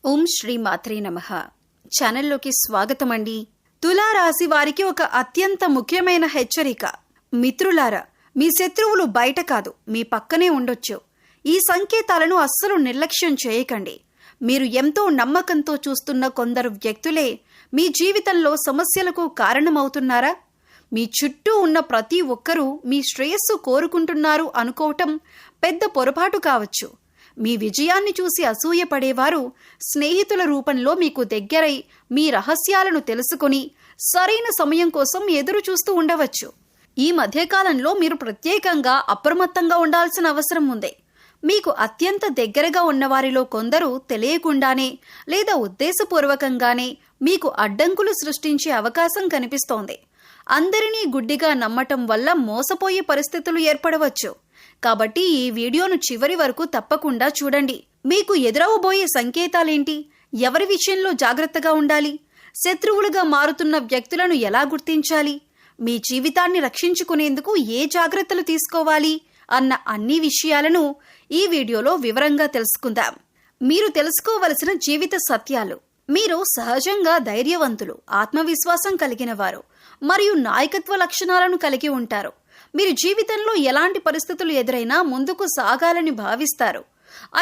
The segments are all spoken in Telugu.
ఓం శ్రీ మాత్రే నమః. ఛానల్లోకి స్వాగతం అండి. తులారాశి వారికి ఒక అత్యంత ముఖ్యమైన హెచ్చరిక. మిత్రులారా, మీ శత్రువులు బయట కాదు, మీ పక్కనే ఉండొచ్చు. ఈ సంకేతాలను అస్సలు నిర్లక్ష్యం చేయకండి. మీరు ఎంతో నమ్మకంతో చూస్తున్న కొందరు వ్యక్తులే మీ జీవితంలో సమస్యలకు కారణమవుతున్నారా? మీ చుట్టూ ఉన్న ప్రతి ఒక్కరూ మీ శ్రేయస్సు కోరుకుంటున్నారు అనుకోవటం పెద్ద పొరపాటు కావచ్చు. మీ విజయాన్ని చూసి అసూయపడేవారు స్నేహితుల రూపంలో మీకు దగ్గరై మీ రహస్యాలను తెలుసుకుని సరైన సమయం కోసం ఎదురు చూస్తూ ఉండవచ్చు. ఈ మధ్యకాలంలో మీరు ప్రత్యేకంగా అప్రమత్తంగా ఉండాల్సిన అవసరం ఉంది. మీకు అత్యంత దగ్గరగా ఉన్నవారిలో కొందరు తెలియకుండానే లేదా ఉద్దేశపూర్వకంగానే మీకు అడ్డంకులు సృష్టించే అవకాశం కనిపిస్తోంది. అందరినీ గుడ్డిగా నమ్మటం వల్ల మోసపోయే పరిస్థితులు ఏర్పడవచ్చు. కాబట్టి ఈ వీడియోను చివరి వరకు తప్పకుండా చూడండి. మీకు ఎదురవబోయే సంకేతాలేంటి? ఎవరి విషయంలో జాగ్రత్తగా ఉండాలి? శత్రువులుగా మారుతున్న వ్యక్తులను ఎలా గుర్తించాలి? మీ జీవితాన్ని రక్షించుకునేందుకు ఏ జాగ్రత్తలు తీసుకోవాలి అన్న అన్ని విషయాలను ఈ వీడియోలో వివరంగా తెలుసుకుందాం. మీరు తెలుసుకోవలసిన జీవిత సత్యాలు. మీరు సహజంగా ధైర్యవంతులు, ఆత్మవిశ్వాసం కలిగిన వారు మరియు నాయకత్వ లక్షణాలను కలిగి ఉంటారు. మీరు జీవితంలో ఎలాంటి పరిస్థితులు ఎదురైనా ముందుకు సాగాలని భావిస్తారు.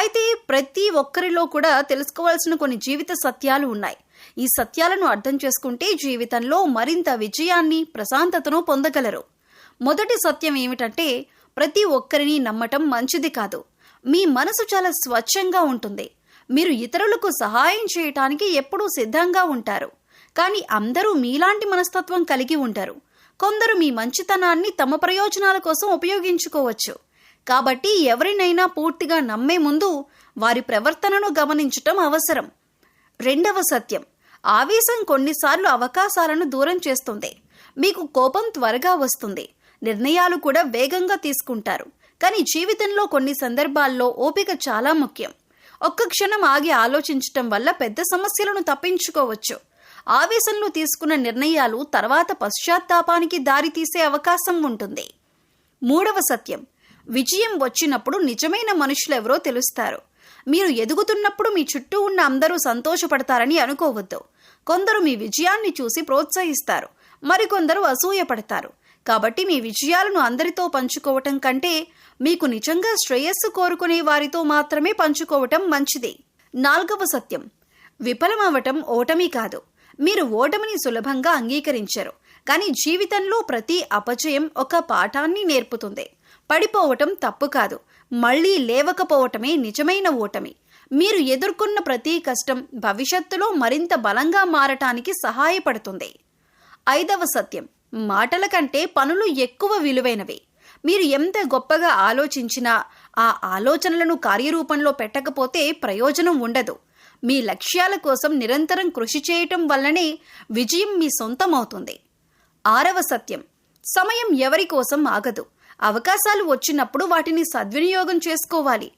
అయితే ప్రతి ఒక్కరిలో కూడా తెలుసుకోవాల్సిన కొన్ని జీవిత సత్యాలు ఉన్నాయి. ఈ సత్యాలను అర్థం చేసుకుంటే జీవితంలో మరింత విజయాన్ని, ప్రశాంతతను పొందగలరు. మొదటి సత్యం ఏమిటంటే, ప్రతి ఒక్కరిని నమ్మటం మంచిది కాదు. మీ మనసు చాలా స్వచ్ఛంగా ఉంటుంది. మీరు ఇతరులకు సహాయం చేయటానికి ఎప్పుడూ సిద్ధంగా ఉంటారు. కానీ అందరూ మీలాంటి మనస్తత్వం కలిగి ఉంటారు. కొందరు మీ మంచితనాన్ని తమ ప్రయోజనాల కోసం ఉపయోగించుకోవచ్చు. కాబట్టి ఎవరినైనా పూర్తిగా నమ్మే ముందు వారి ప్రవర్తనను గమనించటం అవసరం. రెండవ సత్యం, ఆవేశం కొన్నిసార్లు అవకాశాలను దూరం చేస్తుంది. మీకు కోపం త్వరగా వస్తుంది, నిర్ణయాలు కూడా వేగంగా తీసుకుంటారు. కానీ జీవితంలో కొన్ని సందర్భాల్లో ఓపిక చాలా ముఖ్యం. ఒక్క క్షణం ఆగి ఆలోచించటం వల్ల పెద్ద సమస్యలను తప్పించుకోవచ్చు. ఆవేశంలో తీసుకున్న నిర్ణయాలు తర్వాత పశ్చాత్తాపానికి దారితీసే అవకాశం ఉంటుంది. మూడవ సత్యం, విజయం వచ్చినప్పుడు నిజమైన మనుషులెవరో తెలుస్తారు. మీరు ఎదుగుతున్నప్పుడు మీ చుట్టూ ఉన్న అందరూ సంతోషపడతారని అనుకోవద్దు. కొందరు మీ విజయాన్ని చూసి ప్రోత్సహిస్తారు, మరికొందరు అసూయపడతారు. కాబట్టి మీ విజయాలను అందరితో పంచుకోవటం కంటే మీకు నిజంగా శ్రేయస్సు కోరుకునే వారితో మాత్రమే పంచుకోవటం మంచిది. నాలుగవ సత్యం, విఫలమవటం ఓటమి కాదు. మీరు ఓటమిని సులభంగా అంగీకరించరు, కానీ జీవితంలో ప్రతి అపజయం ఒక పాఠాన్ని నేర్పుతుంది. పడిపోవటం తప్పు కాదు, మళ్లీ లేవకపోవటమే నిజమైన ఓటమి. మీరు ఎదుర్కొన్న ప్రతి కష్టం భవిష్యత్తులో మరింత బలంగా మారటానికి సహాయపడుతుంది. ఐదవ సత్యం, మాటల కంటే పనులు ఎక్కువ విలువైనవి. మీరు ఎంత గొప్పగా ఆలోచించినా ఆ ఆలోచనలను కార్యరూపంలో పెట్టకపోతే ప్రయోజనం ఉండదు. మీ లక్ష్యాల కోసం నిరంతరం కృషి చేయటం వల్లనే విజయం మీ సొంతమవుతుంది. ఆరవ సత్యం, సమయం ఎవరి కోసం ఆగదు. అవకాశాలు వచ్చినప్పుడు వాటిని సద్వినియోగం చేసుకోవాలి.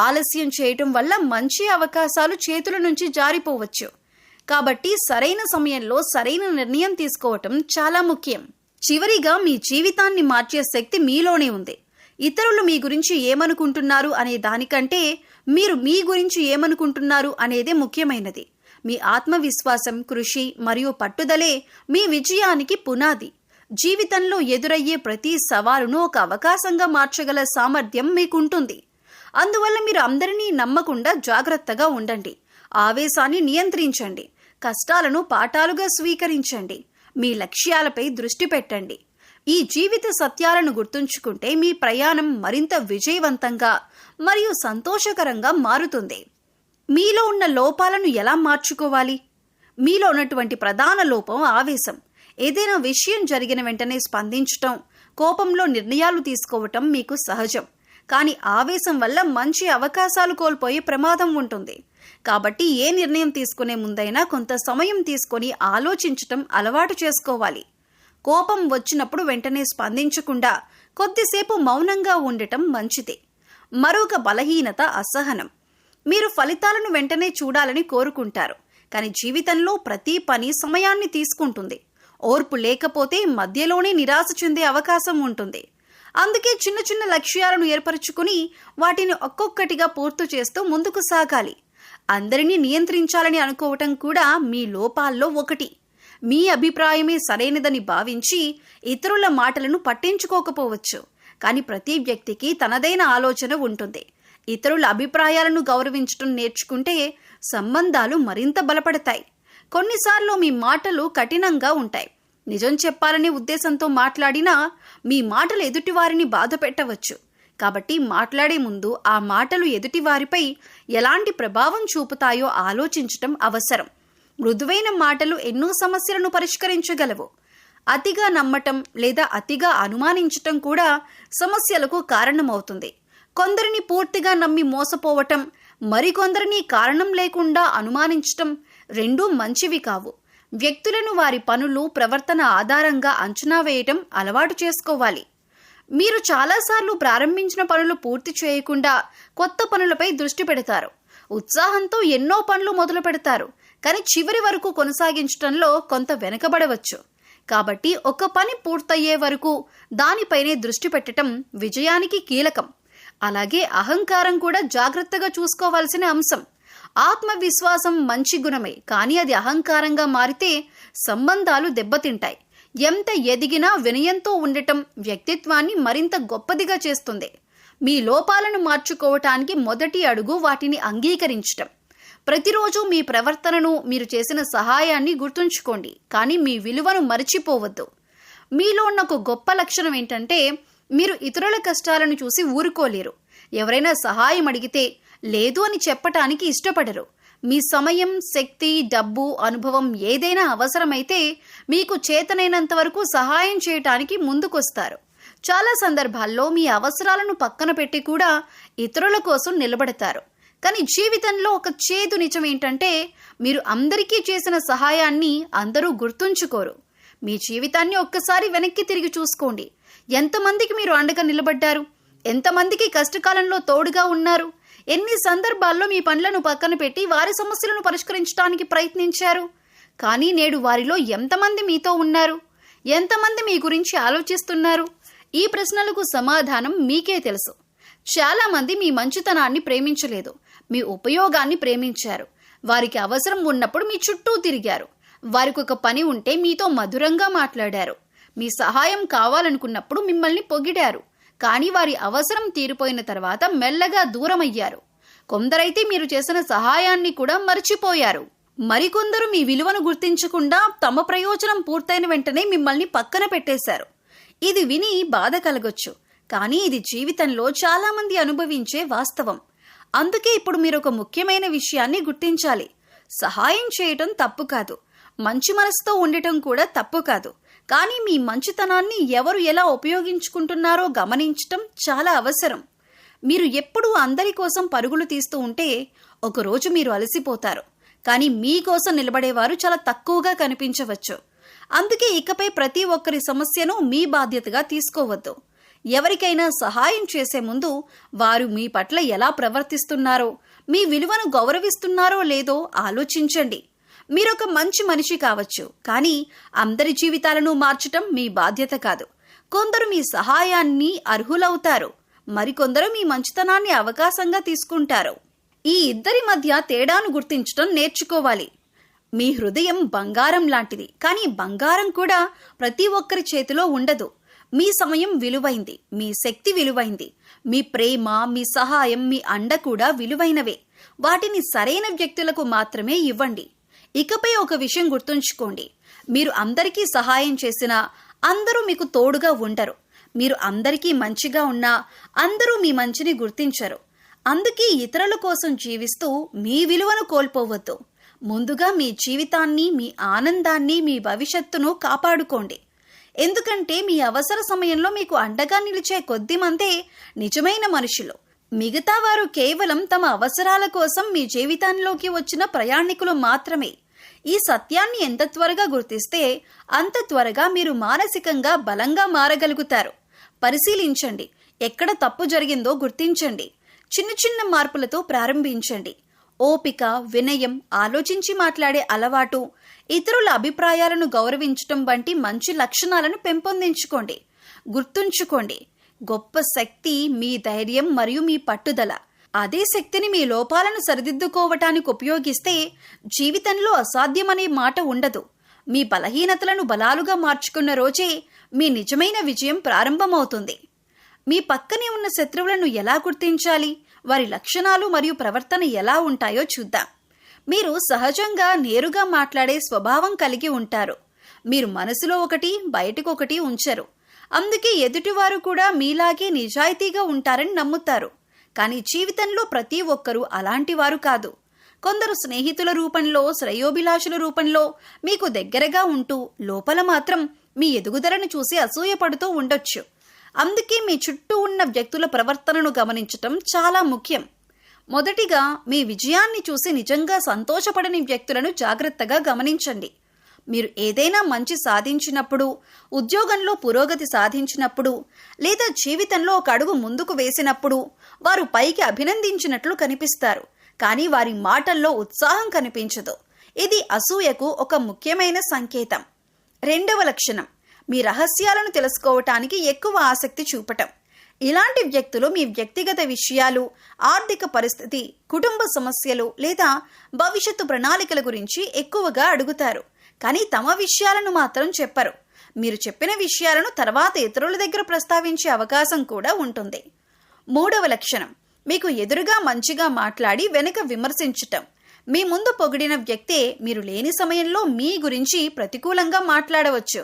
ఆలస్యం చేయటం వల్ల మంచి అవకాశాలు చేతుల నుంచి జారిపోవచ్చు. కాబట్టి సరైన సమయంలో సరైన నిర్ణయం తీసుకోవటం చాలా ముఖ్యం. చివరిగా, మీ జీవితాన్ని మార్చే శక్తి మీలోనే ఉంది. ఇతరులు మీ గురించి ఏమనుకుంటున్నారు అనే దానికంటే మీరు మీ గురించి ఏమనుకుంటున్నారు అనేదే ముఖ్యమైనది. మీ ఆత్మవిశ్వాసం, కృషి మరియు పట్టుదలే మీ విజయానికి పునాది. జీవితంలో ఎదురయ్యే ప్రతి సవాలును ఒక అవకాశంగా మార్చగల సామర్థ్యం మీకుంటుంది. అందువల్ల మీరు అందరినీ నమ్మకుండా జాగ్రత్తగా ఉండండి. ఆవేశాన్ని నియంత్రించండి. కష్టాలను పాఠాలుగా స్వీకరించండి. మీ లక్ష్యాలపై దృష్టి పెట్టండి. ఈ జీవిత సత్యాలను గుర్తుంచుకుంటే మీ ప్రయాణం మరింత విజయవంతంగా మరియు సంతోషకరంగా మారుతుంది. మీలో ఉన్న లోపాలను ఎలా మార్చుకోవాలి? మీలో ఉన్నటువంటి ప్రధాన లోపం ఆవేశం. ఏదైనా విషయం జరిగిన వెంటనే స్పందించటం, కోపంలో నిర్ణయాలు తీసుకోవటం మీకు సహజం. కానీ ఆవేశం వల్ల మంచి అవకాశాలు కోల్పోయే ప్రమాదం ఉంటుంది. కాబట్టి ఏ నిర్ణయం తీసుకునే ముందైనా కొంత సమయం తీసుకొని ఆలోచించటం అలవాటు చేసుకోవాలి. కోపం వచ్చినప్పుడు వెంటనే స్పందించకుండా కొద్దిసేపు మౌనంగా ఉండటం మంచిది. మరొక బలహీనత అసహనం. మీరు ఫలితాలను వెంటనే చూడాలని కోరుకుంటారు, కానీ జీవితంలో ప్రతి పని సమయాన్ని తీసుకుంటుంది. ఓర్పు లేకపోతే మధ్యలోనే నిరాశ చెందే అవకాశం ఉంటుంది. అందుకే చిన్న చిన్న లక్ష్యాలను ఏర్పరచుకుని వాటిని ఒక్కొక్కటిగా పూర్తి చేస్తూ ముందుకు సాగాలి. అందరినీ నియంత్రించాలని అనుకోవటం కూడా మీ లోపాల్లో ఒకటి. మీ అభిప్రాయమే సరైనదని భావించి ఇతరుల మాటలను పట్టించుకోకపోవచ్చు. కానీ ప్రతి వ్యక్తికి తనదైన ఆలోచన ఉంటుంది. ఇతరుల అభిప్రాయాలను గౌరవించడం నేర్చుకుంటే సంబంధాలు మరింత బలపడతాయి. కొన్నిసార్లు మీ మాటలు కఠినంగా ఉంటాయి. నిజం చెప్పాలనే ఉద్దేశంతో మాట్లాడినా మీ మాటలు ఎదుటివారిని బాధ పెట్టవచ్చు. కాబట్టి మాట్లాడే ముందు ఆ మాటలు ఎదుటివారిపై ఎలాంటి ప్రభావం చూపుతాయో ఆలోచించటం అవసరం. మృదువైన మాటలు ఎన్నో సమస్యలను పరిష్కరించగలవు. అతిగా నమ్మటం లేదా అతిగా అనుమానించటం కూడా సమస్యలకు కారణమవుతుంది. కొందరిని పూర్తిగా నమ్మి మోసపోవటం, మరికొందరిని కారణం లేకుండా అనుమానించటం రెండూ మంచివి కావు. వ్యక్తులను వారి పనులు, ప్రవర్తన ఆధారంగా అంచనా వేయటం అలవాటు చేసుకోవాలి. మీరు చాలాసార్లు ప్రారంభించిన పనులు పూర్తి చేయకుండా కొత్త పనులపై దృష్టి పెడతారు. ఉత్సాహంతో ఎన్నో పనులు మొదలు పెడతారు, కానీ చివరి వరకు కొనసాగించడంలో కొంత వెనకబడవచ్చు. కాబట్టి ఒక పని పూర్తయ్యే వరకు దానిపైనే దృష్టి పెట్టడం విజయానికి కీలకం. అలాగే అహంకారం కూడా జాగ్రత్తగా చూసుకోవాల్సిన అంశం. ఆత్మవిశ్వాసం మంచి గుణమే, కానీ అది అహంకారంగా మారితే సంబంధాలు దెబ్బతింటాయి. ఎంత ఎదిగినా వినయంతో ఉండటం వ్యక్తిత్వాన్ని మరింత గొప్పదిగా చేస్తుంది. మీ లోపాలను మార్చుకోవటానికి మొదటి అడుగు వాటిని అంగీకరించటం. ప్రతిరోజు మీ ప్రవర్తనను, మీరు చేసిన సహాయాన్ని గుర్తుంచుకోండి, కానీ మీ విలువను మరచిపోవద్దు. మీలో ఉన్న ఒక గొప్ప లక్షణం ఏంటంటే మీరు ఇతరుల కష్టాలను చూసి ఊరుకోలేరు. ఎవరైనా సహాయం అడిగితే లేదు అని చెప్పటానికి ఇష్టపడరు. మీ సమయం, శక్తి, డబ్బు, అనుభవం ఏదైనా అవసరమైతే మీకు చేతనైనంత వరకు సహాయం చేయటానికి ముందుకొస్తారు. చాలా సందర్భాల్లో మీ అవసరాలను పక్కన పెట్టి కూడా ఇతరుల కోసం నిలబడతారు. కానీ జీవితంలో ఒక చేదు నిజం ఏంటంటే మీరు అందరికీ చేసిన సహాయాన్ని అందరూ గుర్తుంచుకోరు. మీ జీవితాన్ని ఒక్కసారి వెనక్కి తిరిగి చూసుకోండి. ఎంతమందికి మీరు అండగా నిలబడ్డారు? ఎంతమందికి కష్టకాలంలో తోడుగా ఉన్నారు? ఎన్ని సందర్భాల్లో మీ పనులను పక్కన పెట్టి వారి సమస్యలను పరిష్కరించడానికి ప్రయత్నించారు? కానీ నేడు వారిలో ఎంతమంది మీతో ఉన్నారు? ఎంతమంది మీ గురించి ఆలోచిస్తున్నారు? ఈ ప్రశ్నలకు సమాధానం మీకే తెలుసు. చాలా మంది మీ మంచితనాన్ని ప్రేమించలేదు, మీ ఉపయోగాన్ని ప్రేమించారు. వారికి అవసరం ఉన్నప్పుడు మీ చుట్టూ తిరిగారు. వారికి ఒక పని ఉంటే మీతో మధురంగా మాట్లాడారు. మీ సహాయం కావాలనుకున్నప్పుడు మిమ్మల్ని పొగిడారు. కానీ వారి అవసరం తీరిపోయిన తర్వాత మెల్లగా దూరమయ్యారు. కొందరైతే మీరు చేసిన సహాయాన్ని కూడా మర్చిపోయారు. మరికొందరు మీ విలువను గుర్తించకుండా తమ ప్రయోజనం పూర్తయిన వెంటనే మిమ్మల్ని పక్కన పెట్టేశారు. ఇది విని బాధ కలగొచ్చు, కానీ ఇది జీవితంలో చాలా మంది అనుభవించే వాస్తవం. అందుకే ఇప్పుడు మీరు ఒక ముఖ్యమైన విషయాన్ని గుర్తించాలి. సహాయం చేయటం తప్పు కాదు, మంచి మనసుతో ఉండటం కూడా తప్పు కాదు. కానీ మీ మంచితనాన్ని ఎవరు ఎలా ఉపయోగించుకుంటున్నారో గమనించటం చాలా అవసరం. మీరు ఎప్పుడూ అందరి కోసం పరుగులు తీస్తూ ఉంటే ఒకరోజు మీరు అలసిపోతారు. కానీ మీకోసం నిలబడేవారు చాలా తక్కువగా కనిపించవచ్చు. అందుకే ఇకపై ప్రతి ఒక్కరి సమస్యను మీ బాధ్యతగా తీసుకోవద్దు. ఎవరికైనా సహాయం చేసే ముందు వారు మీ పట్ల ఎలా ప్రవర్తిస్తున్నారో, మీ విలువను గౌరవిస్తున్నారో లేదో ఆలోచించండి. మీరొక మంచి మనిషి కావచ్చు, కానీ అందరి జీవితాలను మార్చటం మీ బాధ్యత కాదు. కొందరు మీ సహాయాన్ని అర్హులవుతారు, మరికొందరు మీ మంచితనాన్ని అవకాశంగా తీసుకుంటారు. ఈ ఇద్దరి మధ్య తేడాను గుర్తించటం నేర్చుకోవాలి. మీ హృదయం బంగారం లాంటిది, కానీ బంగారం కూడా ప్రతి ఒక్కరి చేతిలో ఉండదు. మీ సమయం విలువైంది, మీ శక్తి విలువైంది, మీ ప్రేమ, మీ సహాయం, మీ అండ కూడా విలువైనవే. వాటిని సరైన వ్యక్తులకు మాత్రమే ఇవ్వండి. ఇకపై ఒక విషయం గుర్తుంచుకోండి, మీరు అందరికీ సహాయం చేసినా అందరూ మీకు తోడుగా ఉండరు. మీరు అందరికీ మంచిగా ఉన్నా అందరూ మీ మంచిని గుర్తించరు. అందుకే ఇతరుల కోసం జీవిస్తూ మీ విలువను కోల్పోవద్దు. ముందుగా మీ జీవితాన్ని, మీ ఆనందాన్ని, మీ భవిష్యత్తును కాపాడుకోండి. ఎందుకంటే మీ అవసర సమయంలో మీకు అండగా నిలిచే కొద్దిమందే నిజమైన మనుషులు. మిగతా వారు కేవలం తమ అవసరాల కోసం మీ జీవితంలోకి వచ్చిన ప్రయాణికులు మాత్రమే. ఈ సత్యాన్ని ఎంత త్వరగా గుర్తిస్తే అంత త్వరగా మీరు మానసికంగా బలంగా మారగలుగుతారు. పరిశీలించండి, ఎక్కడ తప్పు జరిగిందో గుర్తించండి. చిన్న చిన్న మార్పులతో ప్రారంభించండి. ఓపిక, వినయం, ఆలోచించి మాట్లాడే అలవాటు, ఇతరుల అభిప్రాయాలను గౌరవించటం వంటి మంచి లక్షణాలను పెంపొందించుకోండి. గుర్తుంచుకోండి, గొప్ప శక్తి మీ ధైర్యం మరియు మీ పట్టుదల. అదే శక్తిని మీ లోపాలను సరిదిద్దుకోవటానికి ఉపయోగిస్తే జీవితంలో అసాధ్యమనే మాట ఉండదు. మీ బలహీనతలను బలాలుగా మార్చుకున్న రోజే మీ నిజమైన విజయం ప్రారంభమవుతుంది. మీ పక్కనే ఉన్న శత్రువులను ఎలా గుర్తించాలి, వారి లక్షణాలు మరియు ప్రవర్తన ఎలా ఉంటాయో చూద్దాం. మీరు సహజంగా నేరుగా మాట్లాడే స్వభావం కలిగి ఉంటారు. మీరు మనసులో ఒకటి బయటకు ఒకటి ఉంచరు. అందుకే ఎదుటివారు కూడా మీలాగే నిజాయితీగా ఉంటారని నమ్ముతారు. కానీ జీవితంలో ప్రతి ఒక్కరూ అలాంటి వారు కాదు. కొందరు స్నేహితుల రూపంలో, శ్రేయోభిలాషుల రూపంలో మీకు దగ్గరగా ఉంటూ లోపల మాత్రం మీ ఎదుగుదలను చూసి అసూయపడుతూ ఉండొచ్చు. అందుకే మీ చుట్టూ ఉన్న వ్యక్తుల ప్రవర్తనను గమనించటం చాలా ముఖ్యం. మొదటిగా మీ విజయాన్ని చూసి నిజంగా సంతోషపడని వ్యక్తులను జాగ్రత్తగా గమనించండి. మీరు ఏదైనా మంచి సాధించినప్పుడు, ఉద్యోగంలో పురోగతి సాధించినప్పుడు, లేదా జీవితంలో ఒక అడుగు ముందుకు వేసినప్పుడు వారు పైకి అభినందించినట్లు కనిపిస్తారు. కానీ వారి మాటల్లో ఉత్సాహం కనిపించదు. ఇది అసూయకు ఒక ముఖ్యమైన సంకేతం. రెండవ లక్షణం, మీ రహస్యాలను తెలుసుకోవటానికి ఎక్కువ ఆసక్తి చూపటం. ఇలాంటి వ్యక్తులు మీ వ్యక్తిగత విషయాలు, ఆర్థిక పరిస్థితి, కుటుంబ సమస్యలు లేదా భవిష్యత్తు ప్రణాళికల గురించి ఎక్కువగా అడుగుతారు. కానీ తమ విషయాలను మాత్రం చెప్పరు. మీరు చెప్పిన విషయాలను తర్వాత ఇతరుల దగ్గర ప్రస్తావించే అవకాశం కూడా ఉంటుంది. మూడవ లక్షణం, మీకు ఎదురుగా మంచిగా మాట్లాడి వెనుక విమర్శించటం. మీ ముందు పొగిడిన వ్యక్తే మీరు లేని సమయంలో మీ గురించి ప్రతికూలంగా మాట్లాడవచ్చు.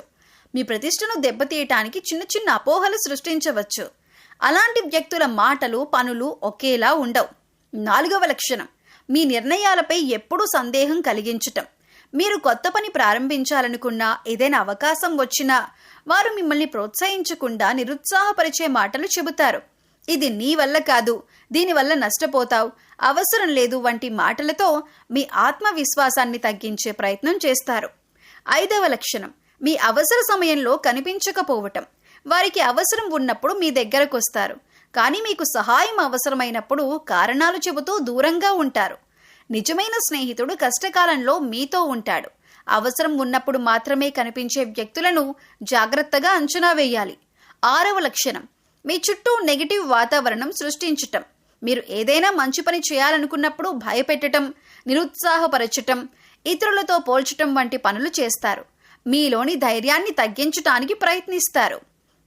మీ ప్రతిష్టను దెబ్బతీయటానికి చిన్న చిన్న అపోహలు సృష్టించవచ్చు. అలాంటి వ్యక్తుల మాటలు, పనులు ఒకేలా ఉండవు. నాలుగవ లక్షణం, మీ నిర్ణయాలపై ఎప్పుడూ సందేహం కలిగించటం. మీరు కొత్త పని ప్రారంభించాలనుకున్నా, ఏదైనా అవకాశం వచ్చినా వారు మిమ్మల్ని ప్రోత్సహించకుండా నిరుత్సాహపరిచే మాటలు చెబుతారు. ఇది నీ వల్ల కాదు, దీనివల్ల నష్టపోతావు, అవసరం లేదు వంటి మాటలతో మీ ఆత్మవిశ్వాసాన్ని తగ్గించే ప్రయత్నం చేస్తారు. ఐదవ లక్షణం, మీ అవసర సమయంలో కనిపించకపోవటం. వారికి అవసరం ఉన్నప్పుడు మీ దగ్గరకు వస్తారు, కానీ మీకు సహాయం అవసరమైనప్పుడు కారణాలు చెబుతూ దూరంగా ఉంటారు. నిజమైన స్నేహితుడు కష్టకాలంలో మీతో ఉంటాడు. అవసరం ఉన్నప్పుడు మాత్రమే కనిపించే వ్యక్తులను జాగ్రత్తగా అంచనా వేయాలి. ఆరవ లక్షణం, మీ చుట్టూ నెగిటివ్ వాతావరణం సృష్టించటం. మీరు ఏదైనా మంచి పని చేయాలనుకున్నప్పుడు భయపెట్టడం, నిరుత్సాహపరచటం, ఇతరులతో పోల్చటం వంటి పనులు చేస్తారు. మీలోని ధైర్యాన్ని తగ్గించటానికి ప్రయత్నిస్తారు.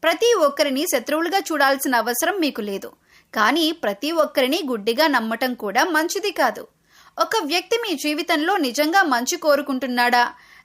ప్రతి ఒక్కరిని శత్రువులుగా చూడాల్సిన అవసరం మీకు లేదు. కానీ ప్రతి ఒక్కరిని గుడ్డిగా నమ్మటం కూడా మంచిది కాదు. ఒక వ్యక్తి మీ జీవితంలో నిజంగా మంచి కోరుకుంటున్నాడా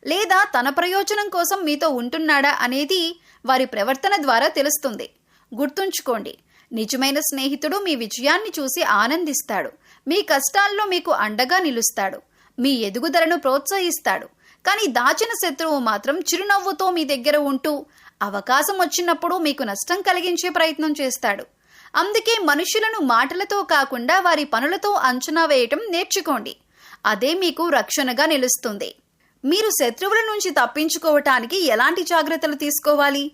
లేదా తన ప్రయోజనం కోసం మీతో ఉంటున్నాడా అనేది వారి ప్రవర్తన ద్వారా తెలుస్తుంది. గుర్తుంచుకోండి, నిజమైన స్నేహితుడు మీ విజయాన్ని చూసి ఆనందిస్తాడు. మీ కష్టాల్లో మీకు అండగా నిలుస్తాడు. మీ ఎదుగుదలను ప్రోత్సహిస్తాడు. కానీ దాచిన శత్రువు మాత్రం చిరునవ్వుతో మీ దగ్గర ఉంటూ అవకాశం వచ్చినప్పుడు మీకు నష్టం కలిగించే ప్రయత్నం చేస్తాడు. అందుకే మనుషులను మాటలతో కాకుండా వారి పనులతో అంచనా వేయటం నేర్చుకోండి. అదే మీకు రక్షణగా నిలుస్తుంది. మీరు శత్రువుల నుంచి తప్పించుకోవటానికి ఎలాంటి జాగ్రత్తలు తీసుకోవాలి?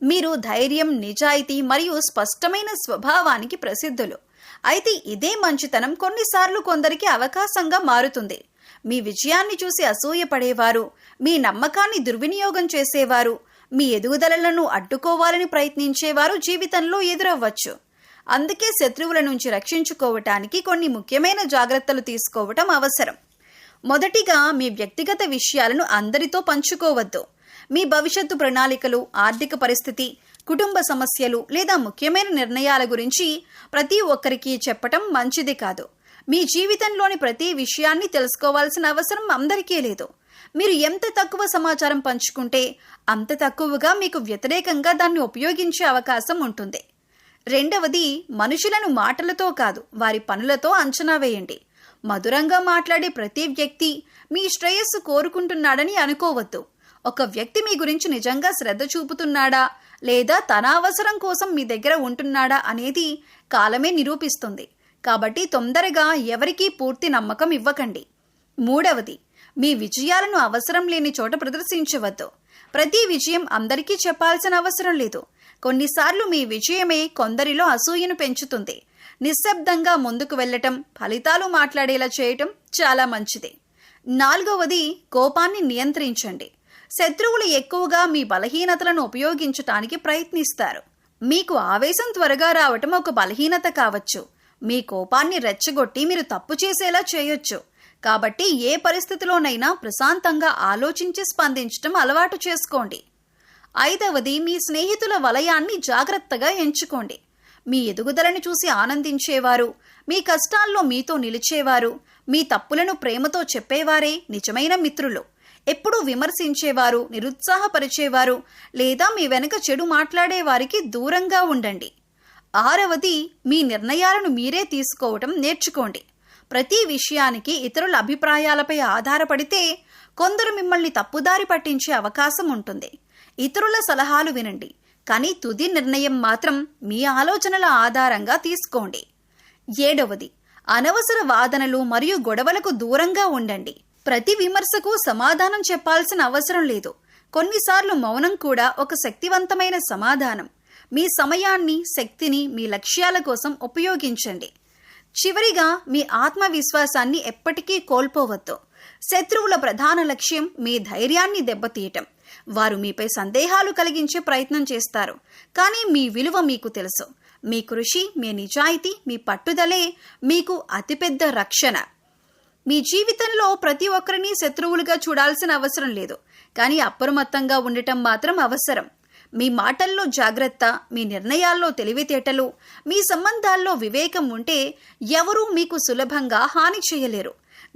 మీరు ధైర్యం, నిజాయితీ మరియు స్పష్టమైన స్వభావానికి ప్రసిద్ధులు. అయితే ఇదే మంచితనం కొన్నిసార్లు కొందరికి అవకాశంగా మారుతుంది. మీ విజయాన్ని చూసి అసూయపడేవారు, మీ నమ్మకాన్ని దుర్వినియోగం చేసేవారు, మీ ఎదుగుదలలను అడ్డుకోవాలని ప్రయత్నించేవారు జీవితంలో ఎదురవ్వచ్చు. అందుకే శత్రువుల నుంచి రక్షించుకోవటానికి కొన్ని ముఖ్యమైన జాగ్రత్తలు తీసుకోవటం అవసరం. మొదటిగా, మీ వ్యక్తిగత విషయాలను అందరితో పంచుకోవద్దు. మీ భవిష్యత్తు ప్రణాళికలు, ఆర్థిక పరిస్థితి, కుటుంబ సమస్యలు లేదా ముఖ్యమైన నిర్ణయాల గురించి ప్రతి ఒక్కరికి చెప్పటం మంచిది కాదు. మీ జీవితంలోని ప్రతి విషయాన్ని తెలుసుకోవాల్సిన అవసరం అందరికీ లేదు. మీరు ఎంత తక్కువ సమాచారం పంచుకుంటే అంత తక్కువగా మీకు వ్యతిరేకంగా దాన్ని ఉపయోగించే అవకాశం ఉంటుంది. రెండవది, మనుషులను మాటలతో కాదు వారి పనులతో అంచనా వేయండి. మధురంగా మాట్లాడే ప్రతి వ్యక్తి మీ శ్రేయస్సు కోరుకుంటున్నాడని అనుకోవద్దు. ఒక వ్యక్తి మీ గురించి నిజంగా శ్రద్ధ చూపుతున్నాడా లేదా తన అవసరం కోసం మీ దగ్గర ఉంటున్నాడా అనేది కాలమే నిరూపిస్తుంది. కాబట్టి తొందరగా ఎవరికీ పూర్తి నమ్మకం ఇవ్వకండి. మూడవది, మీ విజయాలను అవసరం లేని చోట ప్రదర్శించవద్దు. ప్రతి విజయం అందరికీ చెప్పాల్సిన అవసరం లేదు. కొన్నిసార్లు మీ విజయమే కొందరిలో అసూయను పెంచుతుంది. నిశ్శబ్దంగా ముందుకు వెళ్ళటం, ఫలితాలు మాట్లాడేలా చేయటం చాలా మంచిది. నాలుగవది, కోపాన్ని నియంత్రించండి. శత్రువులు ఎక్కువగా మీ బలహీనతలను ఉపయోగించటానికి ప్రయత్నిస్తారు. మీకు ఆవేశం త్వరగా రావటం ఒక బలహీనత కావచ్చు. మీ కోపాన్ని రెచ్చగొట్టి మీరు తప్పు చేసేలా చేయొచ్చు. కాబట్టి ఏ పరిస్థితిలోనైనా ప్రశాంతంగా ఆలోచించి స్పందించడం అలవాటు చేసుకోండి. 5వది, మీ స్నేహితుల వలయాన్ని జాగ్రత్తగా ఎంచుకోండి. మీ ఎదుగుదలను చూసి ఆనందించేవారు, మీ కష్టాల్లో మీతో నిలిచేవారు, మీ తప్పులను ప్రేమతో చెప్పేవారే నిజమైన మిత్రులు. ఎప్పుడూ విమర్శించేవారు, నిరుత్సాహపరిచేవారు లేదా మీ వెనుక చెడు మాట్లాడే వారికి దూరంగా ఉండండి. 6వది, మీ నిర్ణయాలను మీరే తీసుకోవటం నేర్చుకోండి. ప్రతి విషయానికి ఇతరుల అభిప్రాయాలపై ఆధారపడితే కొందరు మిమ్మల్ని తప్పుదారి పట్టించే అవకాశం ఉంటుంది. ఇతరుల సలహాలు వినండి, కానీ తుది నిర్ణయం మాత్రం మీ ఆలోచనల ఆధారంగా తీసుకోండి. 7వది, అనవసర వాదనలు మరియు గొడవలకు దూరంగా ఉండండి. ప్రతి విమర్శకు సమాధానం చెప్పాల్సిన అవసరం లేదు. కొన్నిసార్లు మౌనం కూడా ఒక శక్తివంతమైన సమాధానం. మీ సమయాన్ని, శక్తిని మీ లక్ష్యాల కోసం ఉపయోగించండి. చివరిగా, మీ ఆత్మవిశ్వాసాన్ని ఎప్పటికీ కోల్పోవద్దు. శత్రువుల ప్రధాన లక్ష్యం మీ ధైర్యాన్ని దెబ్బతీయటం. వారు మీపై సందేహాలు కలిగించే ప్రయత్నం చేస్తారు, కానీ మీ విలువ మీకు తెలుసు. మీ కృషి, మీ నిజాయితీ, మీ పట్టుదలే మీకు అతిపెద్ద రక్షణ. మీ జీవితంలో ప్రతి ఒక్కరిని శత్రువులుగా చూడాల్సిన అవసరం లేదు, కానీ అప్రమత్తంగా ఉండటం మాత్రం అవసరం. మీ మాటల్లో జాగ్రత్త, మీ నిర్ణయాల్లో తెలివితేటలు, మీ సంబంధాల్లో వివేకం ఉంటే ఎవరూ మీకు సులభంగా హాని చేయలేరు.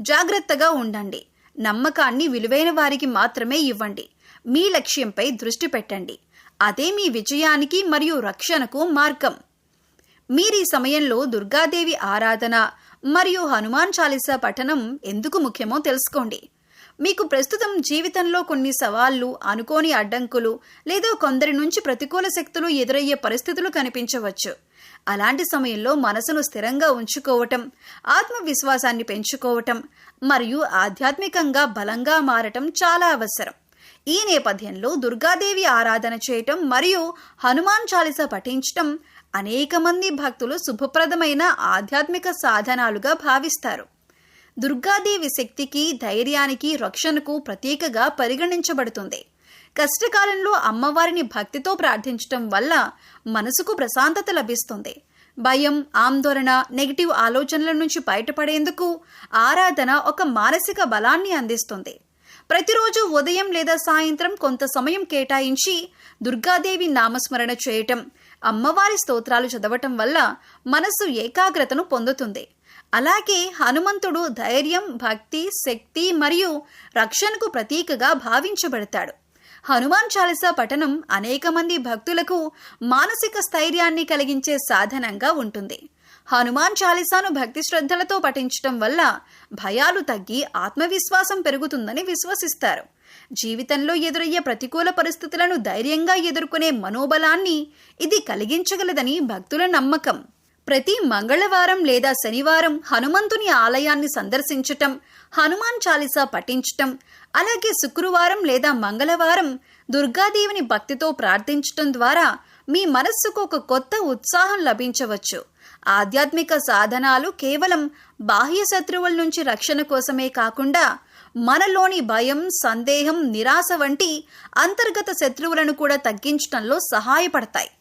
జాగ్రత్తగా ఉండండి. నమ్మకాన్ని విలువైన వారికి మాత్రమే ఇవ్వండి. మీ లక్ష్యంపై దృష్టి పెట్టండి. అదే మీ విజయానికి మరియు రక్షణకు మార్గం. మీరీ సమయంలో దుర్గాదేవి ఆరాధన మరియు హనుమాన్ చాలీసా పఠనం ఎందుకు ముఖ్యమో తెలుసుకోండి. మీకు ప్రస్తుతం జీవితంలో కొన్ని సవాళ్లు, అనుకోని అడ్డంకులు లేదా కొందరి నుంచి ప్రతికూల శక్తులు ఎదురయ్యే పరిస్థితులు కనిపించవచ్చు. అలాంటి సమయంలో మనసును స్థిరంగా ఉంచుకోవటం, ఆత్మవిశ్వాసాన్ని పెంచుకోవటం మరియు ఆధ్యాత్మికంగా బలంగా మారటం చాలా అవసరం. ఈ నేపథ్యంలో దుర్గాదేవి ఆరాధన చేయటం మరియు హనుమాన్ చాలీసా పఠించటం అనేక మంది భక్తులు శుభప్రదమైన ఆధ్యాత్మిక సాధనాలుగా భావిస్తారు. దుర్గాదేవి శక్తికి, ధైర్యానికి, రక్షణకు ప్రతీకగా పరిగణించబడుతుంది. కష్టకాలంలో అమ్మవారిని భక్తితో ప్రార్థించటం వల్ల మనసుకు ప్రశాంతత లభిస్తుంది. భయం, ఆందోళన, నెగిటివ్ ఆలోచనల నుంచి బయటపడేందుకు ఆరాధన ఒక మానసిక బలాన్ని అందిస్తుంది. ప్రతిరోజు ఉదయం లేదా సాయంత్రం కొంత సమయం కేటాయించి దుర్గాదేవి నామస్మరణ చేయటం, అమ్మవారి స్తోత్రాలు చదవటం వల్ల మనసు ఏకాగ్రతను పొందుతుంది. అలాగే హనుమంతుడు ధైర్యం, భక్తి, శక్తి మరియు రక్షణకు ప్రతీకగా భావించబడతాడు. హనుమాన్ చాలీసా పఠనం అనేక మంది భక్తులకు మానసిక స్థైర్యాన్ని కలిగించే సాధనంగా ఉంటుంది. హనుమాన్ చాలీసాను భక్తి శ్రద్ధలతో పఠించటం వల్ల భయాలు తగ్గి ఆత్మవిశ్వాసం పెరుగుతుందని విశ్వసిస్తారు. జీవితంలో ఎదురయ్యే ప్రతికూల పరిస్థితులను ధైర్యంగా ఎదుర్కొనే మనోబలాన్ని ఇది కలిగించగలదని భక్తుల నమ్మకం. ప్రతి మంగళవారం లేదా శనివారం హనుమంతుని ఆలయాన్ని సందర్శించటం, హనుమాన్ చాలీసా పఠించటం, అలాగే శుక్రవారం లేదా మంగళవారం దుర్గాదేవిని భక్తితో ప్రార్థించటం ద్వారా మీ మనస్సుకు ఒక కొత్త ఉత్సాహం లభించవచ్చు. ఆధ్యాత్మిక సాధనాలు కేవలం బాహ్య శత్రువుల నుంచి రక్షణ కోసమే కాకుండా మనలోని భయం, సందేహం, నిరాశ వంటి అంతర్గత శత్రువులను కూడా తగ్గించడంలో సహాయపడతాయి.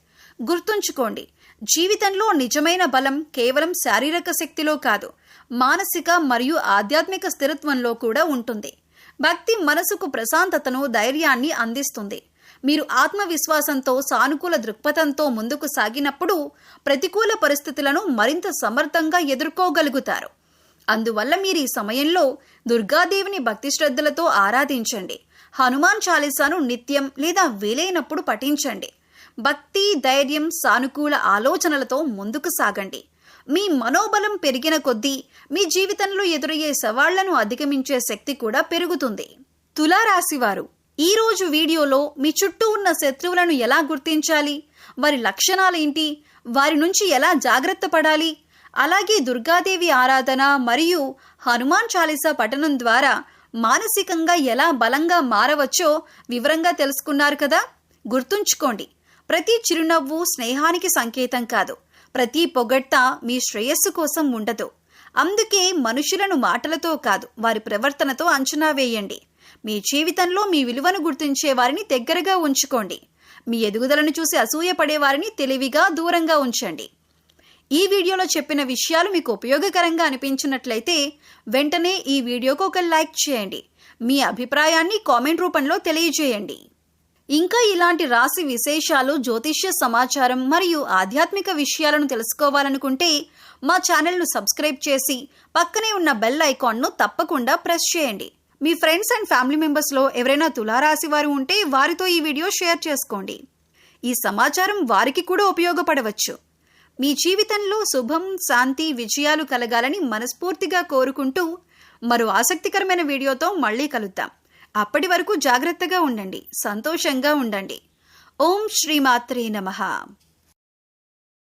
గుర్తుంచుకోండి, జీవితంలో నిజమైన బలం కేవలం శారీరక శక్తిలో కాదు, మానసిక మరియు ఆధ్యాత్మిక స్థిరత్వంలో కూడా ఉంటుంది. భక్తి మనసుకు ప్రశాంతతను, ధైర్యాన్ని అందిస్తుంది. మీరు ఆత్మవిశ్వాసంతో, సానుకూల దృక్పథంతో ముందుకు సాగినప్పుడు ప్రతికూల పరిస్థితులను మరింత సమర్థంగా ఎదుర్కోగలుగుతారు. అందువల్ల మీరు ఈ సమయంలో దుర్గాదేవిని భక్తి శ్రద్ధలతో ఆరాధించండి. హనుమాన్ చాలీసాను నిత్యం లేదా వీలైనప్పుడు పఠించండి. భక్తి, ధైర్యం, సానుకూల ఆలోచనలతో ముందుకు సాగండి. మీ మనోబలం పెరిగిన కొద్దీ మీ జీవితంలో ఎదురయ్యే సవాళ్లను అధిగమించే శక్తి కూడా పెరుగుతుంది. తులారాశివారు, ఈ రోజు వీడియోలో మీ చుట్టూ ఉన్న శత్రువులను ఎలా గుర్తించాలి, వారి లక్షణాలేంటి, వారి నుంచి ఎలా జాగ్రత్త పడాలి, అలాగే దుర్గాదేవి ఆరాధన మరియు హనుమాన్ చాలీసా పఠనం ద్వారా మానసికంగా ఎలా బలంగా మారవచ్చో వివరంగా తెలుసుకున్నారు కదా. గుర్తుంచుకోండి, ప్రతి చిరునవ్వు స్నేహానికి సంకేతం కాదు, ప్రతి పొగడ్త మీ శ్రేయస్సు కోసం ఉండదు. అందుకే మనుషులను మాటలతో కాదు, వారి ప్రవర్తనతో అంచనా వేయండి. మీ జీవితంలో మీ విలువను గుర్తించే వారిని దగ్గరగా ఉంచుకోండి. మీ ఎదుగుదలను చూసి అసూయపడే వారిని తెలివిగా దూరంగా ఉంచండి. ఈ వీడియోలో చెప్పిన విషయాలు మీకు ఉపయోగకరంగా అనిపించినట్లయితే వెంటనే ఈ వీడియోకు ఒక లైక్ చేయండి. మీ అభిప్రాయాన్ని కామెంట్ రూపంలో తెలియజేయండి. ఇంకా ఇలాంటి రాశి విశేషాలు, జ్యోతిష్య సమాచారం మరియు ఆధ్యాత్మిక విషయాలను తెలుసుకోవాలనుకుంటే మా ఛానల్ను సబ్స్క్రైబ్ చేసి పక్కనే ఉన్న బెల్ ఐకాన్ను తప్పకుండా ప్రెస్ చేయండి. మీ ఫ్రెండ్స్ అండ్ ఫ్యామిలీ మెంబర్స్లో ఎవరైనా తులారాశి వారు ఉంటే వారితో ఈ వీడియో షేర్ చేసుకోండి. ఈ సమాచారం వారికి కూడా ఉపయోగపడవచ్చు. మీ జీవితంలో శుభం, శాంతి, విజయాలు కలగాలని మనస్ఫూర్తిగా కోరుకుంటూ మరో ఆసక్తికరమైన వీడియోతో మళ్ళీ కలుద్దాం. అప్పటి వరకు జాగ్రత్తగా ఉండండి, సంతోషంగా ఉండండి. ఓం శ్రీమాత్రే నమః.